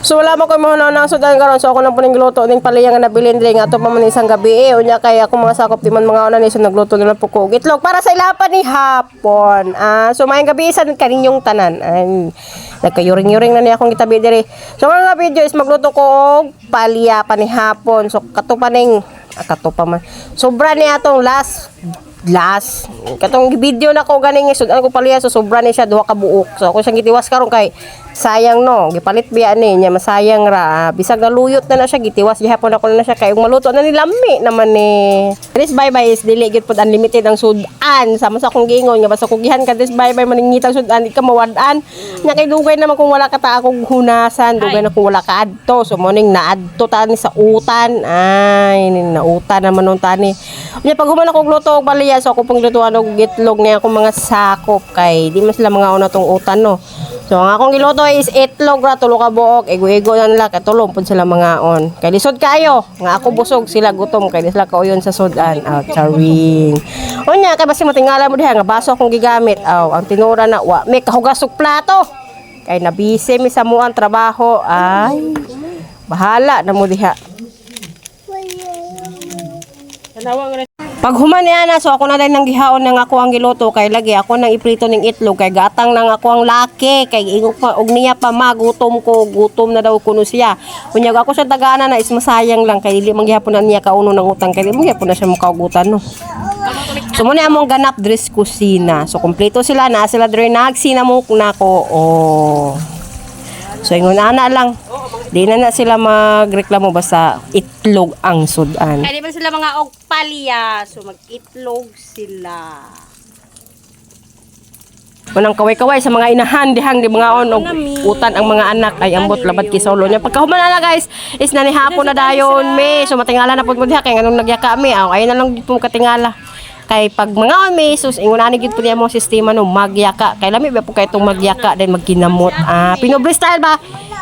So wala mo ko mo na sudan karon so ako nang puning luto ning palaya nga nabilin diri nga ato pa man isang gabi unya kay ako mga sakop di man mga una ni so nagluto nila puko itlog para sa ilapan ni hapon. So mayong gabi sa kaninyong tanan. Ay nagkayuring-yuring na ni akong gitabi diri. So mga video is magluto ko og palaya pa ni hapon. So kato pa man. Sobra ni atong last katong video na ko ganing sudan ko palaya so sobra ni siya duha ka buok. So ako siyang gitiwas karon kay sayang no gipalit biya ni nya masayang ra bisag naluyot na siya gitiwas gihapon ako na siya kay maluto na ni lami naman ni this bye bye is dili gid pud unlimited ang sudan sama sa akong gingon nga basta kugihan ka this bye bye maningitang sudan di ka mawad-an nya kay dugay naman kung wala ka ta akong hunasan dugay na kung wala ka adto so morning na adto tani sa utan ay nautan naman nun tani nya pag human ako gluto og palaya so ako pang lutuan og itlog niya akong mga sakop kay di man sila mga una tong utan no. So ang akong giluto is itlog ra tulo ka buok ego-ego na nila katulong pud sila mga on. Kay lisod kayo nga ako busog sila gutom kay sila kauyon sa sudan. Charing. Unya kay basi mo tingala mo diha nga baso akong gigamit. Ang tinura na wa may kahugas og plato. Kay nabisi mi sa muang trabaho ay bahala na mo diha. Tanawang pag human na so ako na din nang gihaon nang ako ang giluto kay lagi ako nang iprito ning itlog kay gatang nang ako ang laki kay ingok pa og niya pa magutom na daw kuno siya. Unya ako sa dagana na is masayang lang kay dili man gihapon na niya kauno ng utang kay dili man gihapon na siya makaugutan no. So mo na among ganap dress kusina. So kompleto sila na sila dre nagsinamok nako So ingon ana lang. Di na sila magreklamo basta itlog ang sudan. Kaya di ba sila mga og palya, so mag-itlog sila. Manang kaway-kaway sa mga inahan dihang di mga og utan ang mga anak ay ambot labat ki sa ulo niya. Pagkahuman na guys, is na ni hapon na dayon me. So matingala na pud mo diha kay nganong nagyaka mi. Ay na lang pud katingala. Kay pag mga may sus ingon ani gid pud mo sistema no magyaka. Kay lami ba po kay tong magyaka then magkinamot. Pinobre style ba?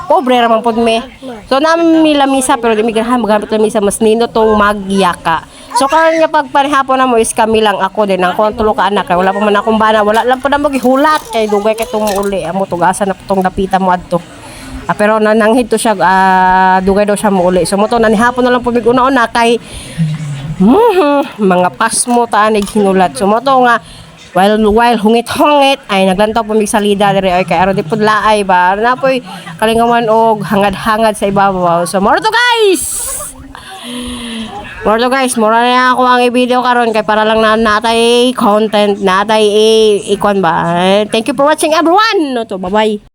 Pobre raman pod me. So namin lamisa pero di mi ganahan magamit lamisa mas nino tong magyaka. So karon nga pag panihapon na mo is kami lang ako din ang kontrolo ka anak kay wala pa man akong bana wala lang pa na magihulat kay dugay kay tong uli amo tugasan na tong dapita mo adto. Pero nananghid to siya dugay daw siya mo uli. So mo to nanihapon na lang pud una-una kay mga pasmo taanig hinulat. So mo to nga while hungit-hungit ay naglantaw pumig salida diri ay kay aron di pud laay ba na poy kalingawan og hangad-hangad sa ibabaw. So more to guys mura na ako ang i-video karon kay para lang na natay content natay ikon ba. Thank you for watching everyone. No to bye-bye.